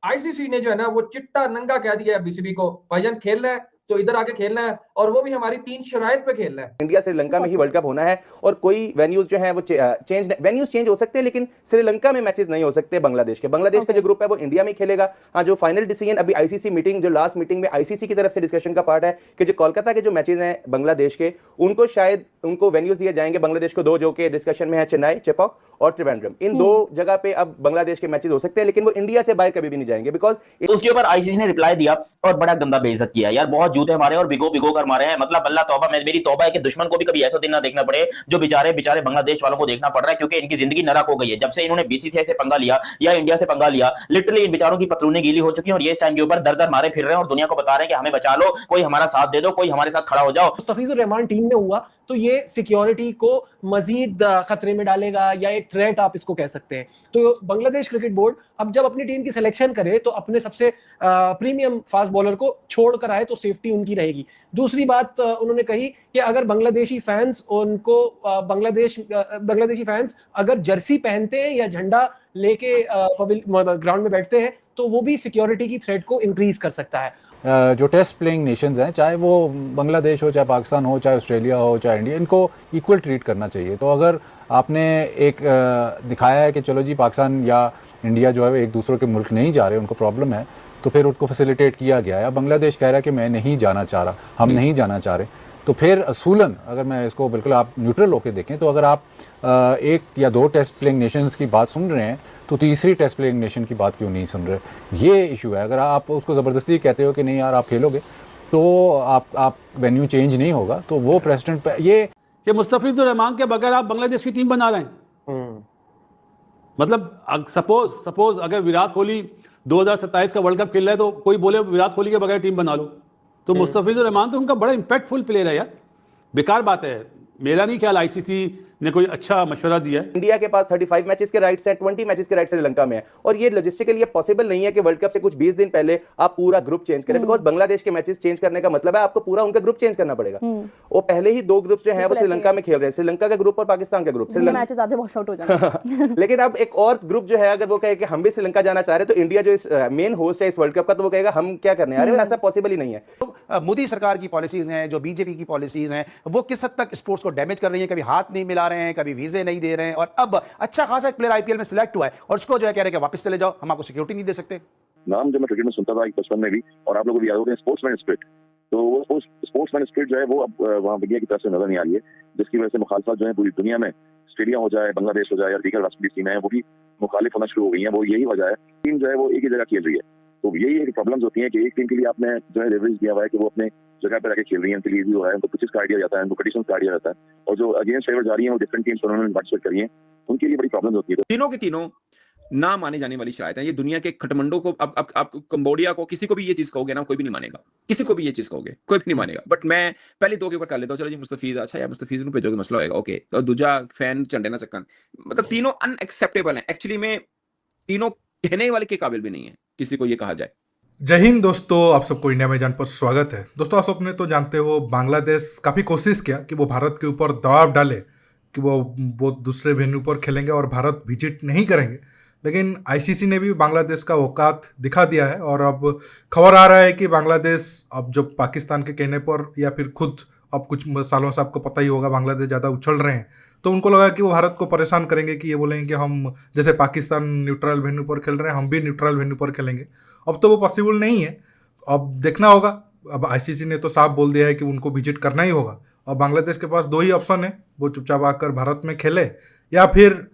ICC ने जो है ना वो चिट्टा नंगा कह दिया है बीसीबी को, भाईजान खेलना है तो इधर आके खेलना है, और वो भी हमारी 3 शराइत पे खेलना है। इंडिया श्रीलंका में ही वर्ल्ड कप होना है और कोई वेन्यूज जो है वो वेन्यूज चेंज हो सकते हैं, लेकिन श्रीलंका में मैचेस नहीं हो सकते बांग्लादेश का जो ग्रुप है वो इंडिया में खेलेगा। हाँ, जो फाइनल डिसीजन अभी आईसीसी मीटिंग, जो लास्ट मीटिंग में आईसीसी की तरफ से डिस्कशन का पार्ट है कि जो कोलकाता के जो मैचेस हैं बांग्लादेश के, उनको शायद उनको वेन्यूज दिए जाएंगे। बांग्लादेश को 2 जो के डिस्कशन में है, चेन्नई, चेपॉक और त्रिवेंद्रम। इन 2 जगह पे अब बांग्लादेश के मैचेस हो सकते हैं, लेकिन वो इंडिया से बाहर कभी भी नहीं जाएंगे, बिकॉज उसके ऊपर आईसीसी ने रिप्लाई दिया और बड़ा गंदा बेइज्जत किया यार। बहुत जूते हमारे और भिगो भिगो कर मारे हैं, मतलब अल्लाह तौबा, मेरी तौबा है कि दुश्मन को भी कभी ऐसा दिन ना देखना पड़े जो बेचारे बांग्लादेश वालों को देखना पड़ रहा है, क्योंकि इनकी जिंदगी नरक हो गई है जब से इन्होंने बीसीसीआई से पंगा लिया या इंडिया से पंगा लिया। लिटरली इन बेचारों की पतलूने गीली हो चुकी है और ये इस टाइम के ऊपर दर दर मारे फिर रहे हैं और दुनिया को बता रहे हैं कि हमें बचा लो, कोई हमारा साथ दे दो, कोई हमारे साथ खड़ा हो जाओ। मुस्तफिजुर रहमान टीम में हुआ तो ये सिक्योरिटी को मजीद खतरे में डालेगा या एक थ्रेट आप इसको कह सकते हैं। तो बांग्लादेश क्रिकेट बोर्ड अब जब अपनी टीम की सिलेक्शन करे तो अपने सबसे प्रीमियम फास्ट बॉलर को छोड़ कर आए तो सेफ्टी उनकी रहेगी। दूसरी बात उन्होंने कही कि अगर बांग्लादेशी फैंस उनको बांग्लादेशी फैंस अगर जर्सी पहनते हैं या झंडा लेके ग्राउंड में बैठते हैं तो वो भी सिक्योरिटी की थ्रेट को इंक्रीज कर सकता है। जो टेस्ट प्लेइंग नेशंस हैं, चाहे वो बांग्लादेश हो, चाहे पाकिस्तान हो, चाहे ऑस्ट्रेलिया हो, चाहे इंडिया, इनको इक्वल ट्रीट करना चाहिए। तो अगर आपने एक दिखाया है कि चलो जी पाकिस्तान या इंडिया जो है एक दूसरे के मुल्क नहीं जा रहे, उनको प्रॉब्लम है, तो फिर उनको फैसिलिटेट किया गया है। बांग्लादेश कह रहा है कि मैं नहीं जाना चाह रहा, हम नहीं जाना चाह रहे, तो फिर असूलन अगर मैं इसको बिल्कुल आप न्यूट्रल होकर देखें तो अगर आप 1 या 2 टेस्ट प्लेइंग नेशंस की बात सुन रहे हैं तो तीसरी टेस्ट प्लेइंग नेशन की बात क्यों नहीं सुन रहे? ये इशू है। अगर आप उसको ज़बरदस्ती कहते हो कि नहीं यार आप खेलोगे तो आप वेन्यू चेंज नहीं होगा, तो वो प्रेसिडेंट पे ये कि मुस्तफिजुर रहमान के बगैर आप बांग्लादेश की टीम बना रहे हैं। मतलब सपोज अगर विराट कोहली 2027 का वर्ल्ड कप खेल रहा है तो कोई बोले विराट कोहली के बगैर टीम बना लो, तो मुस्तफिजुर रहमान तो उनका बड़ा इंपैक्टफुल प्लेयर है यार। बेकार बात है, मेरा नहीं ख्याल आईसीसी ने कोई अच्छा मशवरा दिया है। इंडिया के पास 35 मैचेस के राइट्स हैं, 20 मैचेस के राइट्स श्रीलंका में है, और ये लॉजिस्टिकली पॉसिबल नहीं है कि वर्ल्ड कप से कुछ 20 दिन पहले आप पूरा ग्रुप चेंज करें, बिकॉज बांग्लादेश के मैचेस चेंज करने का मतलब है आपको पूरा उनका ग्रुप चेंज करना पड़ेगा। वो पहले ही 2 ग्रुप जो है वो श्रीलंका में खेल रहे हैं, श्रीलंका का ग्रुप और पाकिस्तान का ग्रुप। मैचेस आधे वॉश आउट हो जाएंगे। लेकिन अब एक और ग्रुप जो है, अगर वो कहे कि हम भी श्रीलंका जाना चाह रहे हैं, तो इंडिया जो इस मेन होस्ट है इस वर्ल्ड कप का, तो वो कहेगा हम क्या करने आ रहे हैं, ऐसा पॉसिबल ही नहीं है। मोदी सरकार की पॉलिसीज हैं, जो बीजेपी की पॉलिसीज हैं, वो किस हद तक स्पोर्ट्स को डैमेज कर रही हैं। कभी हाथ नहीं मिला रहे हैं, कभी वीजे नहीं दे रहे हैं, और अब अच्छा खासा एक प्लेयर आईपीएल में सिलेक्ट हुआ है और उसको जो है कह रहे हैं कि वापस चले जाओ, हम आपको सिक्योरिटी नहीं दे सकते। नाम जब मैं क्रिकेट में सुनता था बचपन में भी, और आप लोगों को भी याद होगा स्पोर्ट्समैन स्पिरिट, तो वो स्पोर्ट्समैन स्पिरिट जो है वो अब वहाँ इंडिया की तरफ से नजर नहीं आ रही है, जिसकी वजह से मुखालफत जो है पूरी दुनिया में, ऑस्ट्रेलिया हो जाए, बांग्लादेश हो जाए या दीगर राष्ट्रीय टीमें हैं, वो भी मुखालिफ होना शुरू हो गई है। वो यही वजह है, टीम जो है वो एक ही जगह खेल रही है। तो यही एक प्रॉब्लम्स होती है कि एक टीम के लिए आपने जो है लेवरेज दिया हुआ है कि वो अपने जगह पर आके खेल रही है, उनके लिए इजी हो रहा है, उनको पिचेस का आइडिया जाता है, उनको कंडीशंस का आइडिया जाता है, और जो अगेंस्ट फेवर जा रही है वो डिफरेंट टीम्स उन्होंने पार्टिसिपेट करी है, उनके लिए बड़ी प्रॉब्लम्स होती है। तीनों के तीनों ना माने जाने वाली शरायत है। ये दुनिया के खटमंडो को, आप कंबोडिया को, किसी को भी ये चीज कहोगे ना, कोई भी नहीं मानेगा। किसी को भी ये चीज कहोगे, कोई भी नहीं मानेगा। बट मैं पहले 2 के ऊपर कर लेता हूँ। चलो जी मुस्तफिज, अच्छा यार मुस्तफिज को भेजोगे, मसला होगा, ओके। तो दूजा फैन चंडे ना चक्कन, मतलब तीनों अनएक्सेप्टेबल हैं एक्चुअली में, तीनों कहने वाले के काबिल भी नहीं है किसी को ये कहा जाए। जय हिंद दोस्तों, आप सबको इंडिया में जान पर स्वागत है। दोस्तों आप सबने तो जानते हो बांग्लादेश काफ़ी कोशिश किया कि वो भारत के ऊपर दबाव डाले कि वो दूसरे वेन्यू पर खेलेंगे और भारत विजिट नहीं करेंगे, लेकिन आईसीसी ने भी बांग्लादेश का औकात दिखा दिया है। और अब खबर आ रहा है कि बांग्लादेश अब जब पाकिस्तान के कहने पर या फिर खुद अब कुछ सालों से आपको पता ही होगा बांग्लादेश ज़्यादा उछल रहे हैं, तो उनको लगा कि वो भारत को परेशान करेंगे कि ये बोलेंगे कि हम जैसे पाकिस्तान न्यूट्रल वेन्यू पर खेल रहे हैं, हम भी न्यूट्रल वेन्यू पर खेलेंगे। अब तो वो पॉसिबल नहीं है, अब देखना होगा। अब आईसीसी ने तो साफ बोल दिया है कि उनको विजिट करना ही होगा। अब बांग्लादेश के पास 2 ही ऑप्शन है, वो चुपचाप आकर भारत में खेले या फिर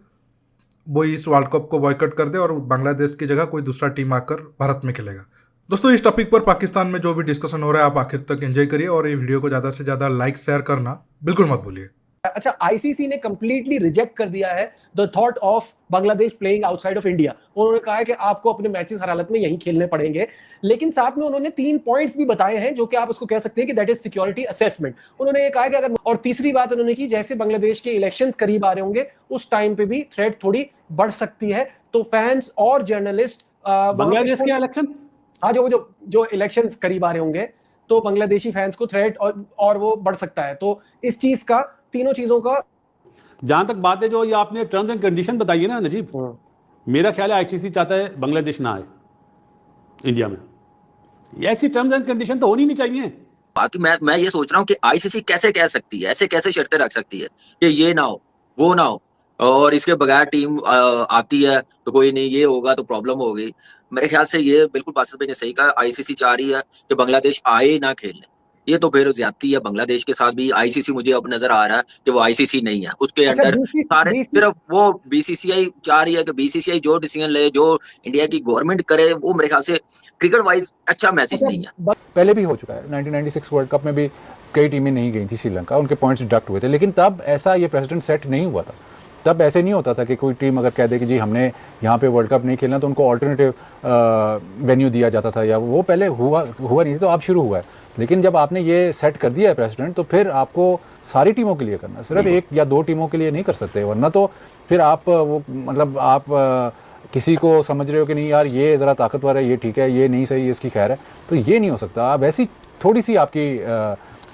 वो इस वर्ल्ड कप को बॉयकॉट कर दे और बांग्लादेश की जगह कोई दूसरा टीम आकर भारत में खेलेगा। दोस्तों इस टॉपिक पर पाकिस्तान में जो भी डिस्कशन हो रहा है आप आखिर तक एंजॉय करिए और ये वीडियो को ज़्यादा से ज़्यादा लाइक शेयर करना बिल्कुल मत भूलिए। अच्छा, आईसीसी ने कंप्लीटली रिजेक्ट कर दिया है the thought of Bangladesh playing outside of India. उन्होंने कहा है कि आपको अपने मैचेस हर हालत में यहीं खेलने पड़ेंगे, लेकिन साथ में उन्होंने 3 पॉइंट्स भी बताए हैं जो कि आप उसको कह सकते हैं कि दैट इज सिक्योरिटी असेसमेंट। उन्होंने ये कहा कि अगर, और तीसरी बात उन्होंने की, जैसे बांग्लादेश के इलेक्शंस करीब आ रहे होंगे उस टाइम पे भी थ्रेट थोड़ी बढ़ सकती है, तो फैंस और जर्नलिस्ट बांग्लादेश के इलेक्शन, हाँ, जो इलेक्शंस करीब आ रहे होंगे तो बांग्लादेशी फैंस को थ्रेट और वो बढ़ सकता है। तो इस चीज का, तीनों चीजों का, जहां तक बात है जो ये आपने टर्म्स एंड कंडीशन बताई है ना नजीब, मेरा ख्याल है आईसीसी चाहता है बांग्लादेश ना आए। इंडिया में। ऐसी टर्म्स एंड कंडीशन तो होनी नहीं चाहिए। बाकी मैं ये सोच रहा हूँ कि आईसीसी कैसे कह सकती है, ऐसे कैसे शर्तें रख सकती है कि ये ना हो वो ना हो, और इसके बगैर टीम आती है तो कोई नहीं, ये होगा तो प्रॉब्लम होगी। मेरे ख्याल से ये बिल्कुल बासित भाई ने सही कहा, आईसीसी चाह रही है कि बांग्लादेश आए ना खेलने, ये तो फिर ज्यादती है बांग्लादेश के साथ भी। आईसीसी मुझे अब नजर आ रहा है कि वो आईसीसी नहीं है, उसके अच्छा, अंडर सारे सिर्फ वो बीसीसीआई चाह रही है कि बीसीसीआई जो डिसीजन ले, जो इंडिया की गवर्नमेंट करे, वो मेरे ख्याल से क्रिकेट वाइज अच्छा मैसेज नहीं है। पहले भी हो चुका है, 1996 वर्ल्ड कप में भी कई टीमें नहीं गई थी श्रीलंका, उनके पॉइंट्स डिडक्ट हुए थे, लेकिन तब ऐसा ये प्रेसिडेंट सेट नहीं हुआ था। तब ऐसे नहीं होता था कि कोई टीम अगर कह दे कि जी हमने यहाँ पे वर्ल्ड कप नहीं खेलना तो उनको ऑल्टरनेटिव वेन्यू दिया जाता था, या वो पहले हुआ नहीं था, तो अब शुरू हुआ है। लेकिन जब आपने ये सेट कर दिया है प्रेसिडेंट, तो फिर आपको सारी टीमों के लिए करना, सिर्फ एक या दो टीमों के लिए नहीं कर सकते, वरना तो फिर आप वो मतलब आप किसी को समझ रहे हो कि नहीं यार ये ज़रा ताकतवर है, ये ठीक है, ये नहीं सही, ये इसकी खैर है, तो ये नहीं हो सकता। अब ऐसी थोड़ी सी आपकी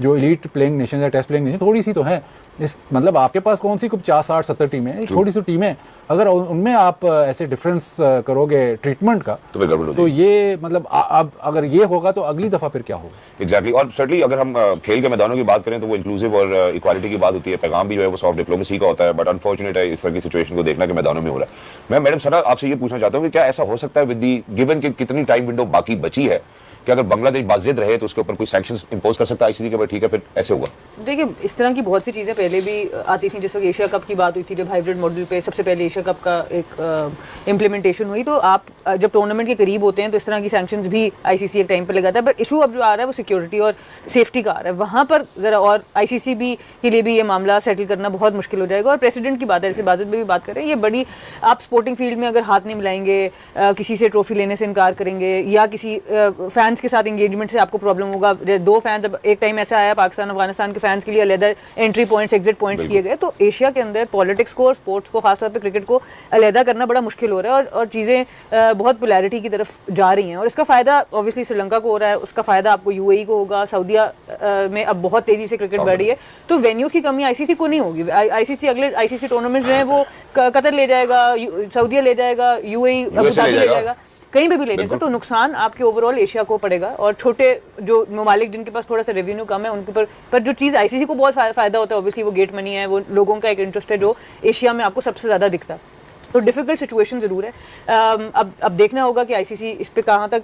जो एलीट प्लेइंग नेशन या टेस्ट प्लेइंग नेशन थोड़ी सी तो है, इस मतलब आपके पास कौन सी कुछ 50, 60, 70 टीमें हैं, थोड़ी सी टीमें, अगर उनमें आप ऐसे डिफरेंस करोगे ट्रीटमेंट का तो ये मतलब अब अगर ये होगा तो अगली दफ़ा फिर क्या होगा। एग्जैक्टली और सर्टली अगर हम खेल के मैदानों की बात करें तो वो इंक्लूसिव और इक्वालिटी की बात होती है, पैगाम भी जो है वो सॉफ्ट डिप्लोमेसी का होता है, बट अनफॉर्चुनेट है इस तरह की सिचुएशन को देखना कि मैदानों में हो रहा है। मैं मैडम सना आपसे ये पूछना चाहता हूँ कि क्या ऐसा हो सकता है विद दी गिवन कि कितनी टाइम विंडो बाकी बची है कि अगर बांग्लादेश बाजिद रहे तो उसके ऊपर कोई सैंक्शंस इंपोज कर सकता है आईसीसी के ऊपर, ठीक है फिर ऐसे हुआ। देखिए इस तरह की बहुत सी चीज़ें पहले भी आती थी, जैसे एशिया कप की बात हुई थी, जब हाइब्रिड मॉडल पे सबसे पहले एशिया कप का एक इम्प्लीमेंटेशन हुई, तो आप जब टूर्नामेंट के करीब होते हैं तो इस तरह की सैंक्शंस भी आईसीसी एक टाइम पर लगाता है। बट इशू अब जो आ रहा है वो सिक्योरिटी और सेफ्टी का आ रहा है, वहाँ पर ज़रा और आईसीसी भी के लिए भी ये मामला सेटल करना बहुत मुश्किल हो जाएगा। और प्रेसिडेंट की बात है, जैसे बाजिद में भी बात करें, ये बड़ी आप स्पोर्टिंग फील्ड में अगर हाथ नहीं मिलाएंगे, किसी से ट्रॉफी लेने से इनकार करेंगे, या किसी फैंस के साथ इंगेजमेंट से आपको प्रॉब्लम होगा। दो फैंस, अब एक टाइम ऐसा आया पाकिस्तान अफगानिस्तान के फैंस के लिए अलग एंट्री पॉइंट्स, एग्जिट पॉइंट्स किए गए, तो एशिया के अंदर पॉलिटिक्स को और स्पोर्ट्स को, खासतौर पे क्रिकेट को अलग करना बड़ा मुश्किल हो रहा है, और चीज़ें बहुत पोलैरिटी की तरफ जा रही हैं। और इसका फ़ायदा ऑब्वियसली श्रीलंका को हो रहा है, उसका फ़ायदा आपको यूएई को होगा, सऊदीया में अब बहुत तेज़ी से क्रिकेट बढ़ रही है, तो वेन्यूज़ की कमी आईसीसी को नहीं होगी। आईसीसी अगले आईसीसी टूर्नामेंट जो है वो कतर ले जाएगा, सऊदीया ले जाएगा, यूएई अबू धाबी ले जाएगा, कहीं पे भी ले जाएगा, तो नुकसान आपके ओवरऑल एशिया को पड़ेगा। और छोटे जो ममालिक जिनके पास थोड़ा सा रेवेन्यू कम है उनके पर जो चीज़ आईसीसी को बहुत फ़ायदा होता है, ऑब्वियसली वो गेट मनी है, वो लोगों का एक इंटरेस्ट है जो एशिया में आपको सबसे ज़्यादा दिखता है। तो डिफ़िकल्ट सिचुएशन ज़रूर है। अब देखना होगा कि आईसीसी इस पे कहाँ तक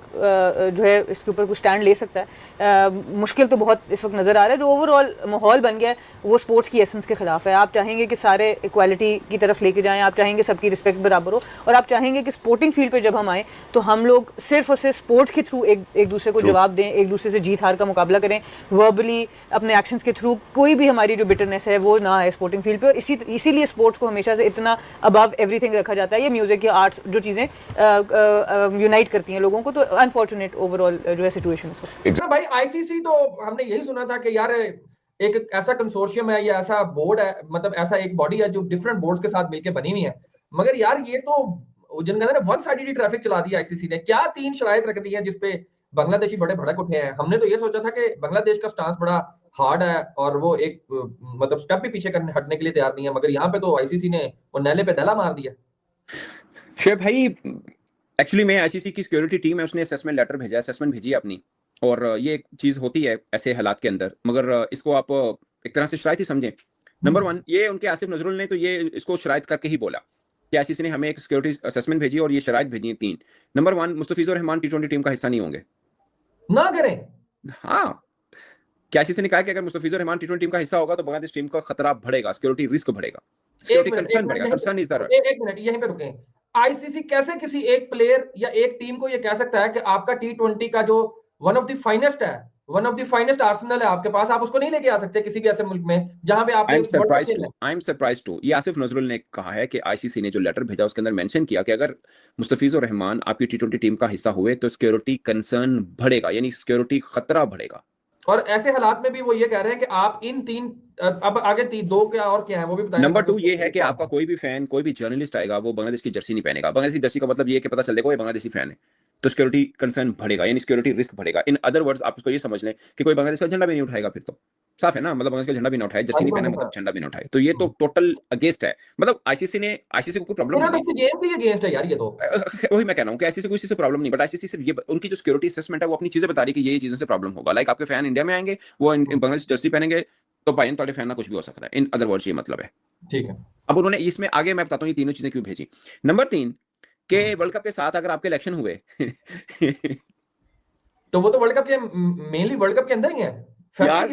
जो है इसके ऊपर कुछ स्टैंड ले सकता है। मुश्किल तो बहुत इस वक्त नज़र आ रहा है। जो ओवरऑल माहौल बन गया है वो स्पोर्ट्स की एसेंस के ख़िलाफ़ है। आप चाहेंगे कि सारे इक्वालिटी की तरफ लेके जाएं, आप चाहेंगे सबकी रिस्पेक्ट बराबर हो, और आप चाहेंगे कि स्पोर्टिंग फील्ड पे जब हम आएँ तो हम लोग सिर्फ और सिर्फ स्पोर्ट्स के थ्रू एक दूसरे को जवाब दें, एक दूसरे से जीत हार का मुकाबला करें, वर्बली अपने एक्शंस के थ्रू कोई भी हमारी जो बिटरनेस है वो ना आए स्पोर्टिंग फील्ड पे। और इसीलिए स्पोर्ट्स को हमेशा से इतना अबव एवरीथिंग रखा जाता है। ये म्यूजिक या आर्ट्स जो चीजें यूनाइट करती हैं लोगों को, तो अनफॉर्चुनेट ओवरऑल जो है सिचुएशन भाई आईसीसी तो हमने यही सुना था कि यार एक ऐसा कंसोर्शियम है या ऐसा बोर्ड है, मतलब ऐसा एक बॉडी है जो डिफरेंट बोर्ड्स के साथ मिलकर बनी हुई है, मगर यार ये तो जिनका ना वन साइडेड ट्रैफिक चला दिया आईसीसी ने। क्या 3 शराइत रख दी है जिसपे बांग्लादेशी बड़े भड़क उठे हैं। हमने तो ये सोचा था कि बांग्लादेश का स्टांस बड़ा हार्ड है और वो एक मतलब स्टेप भी पीछे करने हटने के लिए तैयार नहीं है, मगर यहाँ पे तो आईसीसी ने वो नैले पे दला मार दिया। शेब भाई एक्चुअली में आईसीसी की सिक्योरिटी टीम है, उसने असेसमेंट लेटर भेजा, असेसमेंट भेजी है अपनी, और ये एक चीज होती है ऐसे हालात के अंदर, मगर इसको आप एक तरह से शराइत ही समझें। नंबर 1 ये उनके आसिफ नजरुल ने तो ये इसको शराइत करके ही बोला कि आईसीसी ने हमें एक सिक्योरिटी असेसमेंट भेजी और ये शराइत भेजी है 3। Number 1 Mustafizur Rahman T20 team का हिस्सा नहीं होंगे, ना करें। हाँ, क्या आईसीसी ने कहा कि अगर मुस्तफिजुर रहमान T20 टीम का हिस्सा होगा तो बांग्लादेश टीम का खतरा बढ़ेगा, सिक्योरिटी रिस्क बढ़ेगा, सिक्योरिटी कंसर्न बढ़ेगा। Concern is that. एक मिनट यहीं पे रुकें। आईसीसी कैसे किसी एक प्लेयर या एक टीम को ये कह सकता है कि आपका T20 का जो वन ऑफ द फाइनेस्ट है, one of the finest Arsenal है आपके पास, आप उसको नहीं लेके आ सकते किसी भी ऐसे मुल्क में जहां पे आप। I am surprised to. ये आसिफ नजरुल ने कहा है कि आईसीसी ने जो लेटर भेजा उसके अंदर मेंशन किया कि अगर मुस्तफिजुर रहमान आपकी T20 टीम का हिस्सा हुए तो सिक्योरिटी कंसर्न बढ़ेगा, यानी सिक्योरिटी खतरा बढ़ेगा। और ऐसे हालात में भी वो ये कह रहे हैं कि आप इन 3 अब आगे 2 क्या और क्या है वो भी बताएं। नंबर 2 ये है कि आपका कोई भी फैन, कोई भी जर्नलिस्ट आएगा वो बांग्लादेश की जर्सी नहीं पहनेगा। बांग्लादेशी जर्सी का मतलब ये है कि पता चल देगा ये बांग्लादेशी फैन है, तो सिक्योरिटी कंसर्न बढ़ेगा, यानी सिक्योरिटी रिस्क बढ़ेगा। इन अदर वर्ड्स आप इसको ये समझ लें कि कोई बांग्लादेश का झंडा भी नहीं उठाएगा फिर तो। साफ है ना, मतलब बांग्लादेश का झंडा भी ना उठाए, जर्सी नहीं पहने मतलब झंडा भी ना उठाए, तो ये तो टोटल अगेंस्ट है। मतलब आईसीसी को कोई प्रॉब्लम नहीं है, गेम के अगेंस्ट है यार ये तो। वही मैं कह रहा हूँ कि आईसीसी को इसी से प्रॉब्लम नहीं, बट आईसीसी सिर्फ ये उनकी जो सिक्योरिटी असेसमेंट है वो अपनी चीजें बता रही है कि ये चीजों से प्रॉब्लम होगा। लाइक आपके फैन इंडिया में आएंगे, वो बांग्लादेश जर्सी पहनेंगे तो भाई थोड़े फैन ना कुछ भी हो सकता है, इन अदर वर्ड्स ये मतलब है। ठीक है, अब उन्होंने इसमें आगे मैं बताता हूँ ये तीनों चीजें क्यों भेजी। नंबर 3 के वर्ल्ड कप के साथ अगर आपके इलेक्शन हुए तो वो तो वर्ल्ड कप के मेनली वर्ल्ड कप के अंदर ही है यार।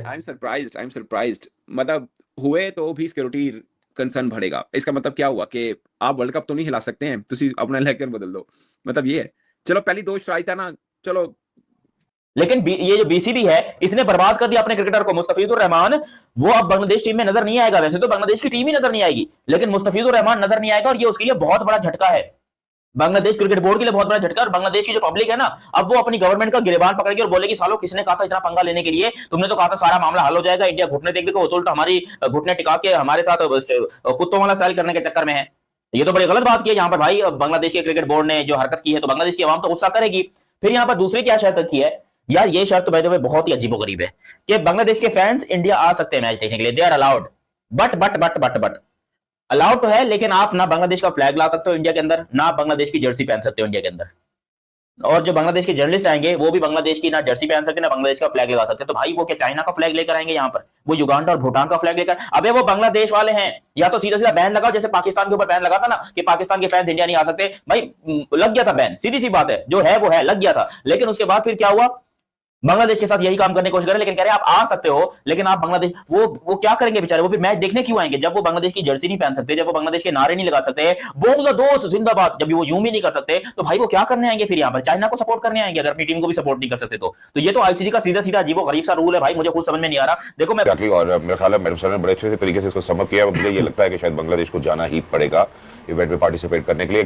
आई एम सरप्राइज्ड मतलब हुए तो भी सिक्योरिटी कंसर्न बढ़ेगा। इसका मतलब क्या हुआ कि आप वर्ल्ड कप तो नहीं हिला सकते हैं, तुसी अपना इलेक्शन बदल दो, मतलब ये है। चलो पहली दोष राय था ना, चलो लेकिन ये जो बीसीबी है इसने बर्बाद कर दिया अपने क्रिकेटर को। मुस्तफिजुर रहमान वो अब बांग्लादेश टीम में नजर नहीं आएगा, वैसे तो बांग्लादेश की टीम ही नजर नहीं आएगी, लेकिन मुस्तफिजुर रहमान नजर नहीं आएगा और ये उसके लिए बहुत बड़ा झटका है, बांग्लादेश क्रिकेट बोर्ड के लिए बहुत बड़ा झटका। और बांग्लादेश की जो पब्लिक है ना, अब वो अपनी गवर्नमेंट का गिरबान पकड़ेगी और बोलेगी सालों किसने कहा था इतना पंगा लेने के लिए, तुमने तो कहा था सारा मामला हल हो जाएगा, इंडिया घुटने टेक देखो उल्टा हमारी घुटने टिका के हमारे साथ कुत्तों वाला स्टाइल करने के चक्कर में है। ये तो बड़ी गलत बात की है यहाँ पर भाई, बांग्लादेश के क्रिकेट बोर्ड ने जो हरकत की है, तो बांग्लादेश की आवाम तो गुस्सा करेगी। फिर यहाँ पर दूसरी क्या शर्त की है यार, ये शर्त बाय द वे बहुत ही अजीबोगरीब है कि बांग्लादेश के फैंस इंडिया आ सकते हैं मैच देखने के लिए, they are allowed, but allowed तो है, लेकिन आप ना बांग्लादेश का फ्लैग ला सकते हो इंडिया के अंदर, ना बांग्लादेश की जर्सी पहन सकते हो इंडिया के अंदर। और जो बांग्लादेश के जर्नलिस्ट आएंगे वो भी बांग्लादेश की ना जर्सी पहन सकते ना बांग्लादेश का फ्लैग लगा सकते। तो भाई वो क्या चाइना का फ्लैग लेकर आएंगे यहाँ पर, वो युगांडा और भूटान का फ्लैग लेकर? अबे वो बांग्लादेश वाले हैं, या तो सीधा बैन लगाओ, जैसे पाकिस्तान के ऊपर बैन लगा था ना कि पाकिस्तान के फैंस इंडिया नहीं आ सकते। भाई लग गया था बैन, सीधी सी बात है, जो है वो है, लग गया था। लेकिन उसके बाद फिर क्या हुआ, बांग्लादेश के साथ यही काम करने की कोशिश करें, लेकिन कह रहे हैं आप आ सकते हो, लेकिन आप बांग्लादेश वो क्या करेंगे बेचारे, वो भी मैच देखने क्यों आएंगे जब वो बांग्लादेश की जर्सी नहीं पहन सकते, जब वो बांग्लादेश के नारे नहीं लगा सकते, बांग्लादेश जिंदाबाद जब वो यूं भी नहीं कर सकते, तो भाई वो क्या करने आएंगे फिर यहाँ पर, चाइना को सपोर्ट करने आएंगे अगर अपनी टीम को भी सपोर्ट नहीं कर सकते तो ये तो आईसीसी का सीधा सीधा अजीबो गरीब सा रूल है भाई, मुझे खुद समझ में नहीं आ रहा। देखो मैं और मेरा ख्याल है मैडम सर ने बड़े अच्छे तरीके से इसको समझ किया, मुझे ये लगता है कि शायद बांग्लादेश को जाना ही पड़ेगा इवेंट में पार्टिसिपेट करने के लिए।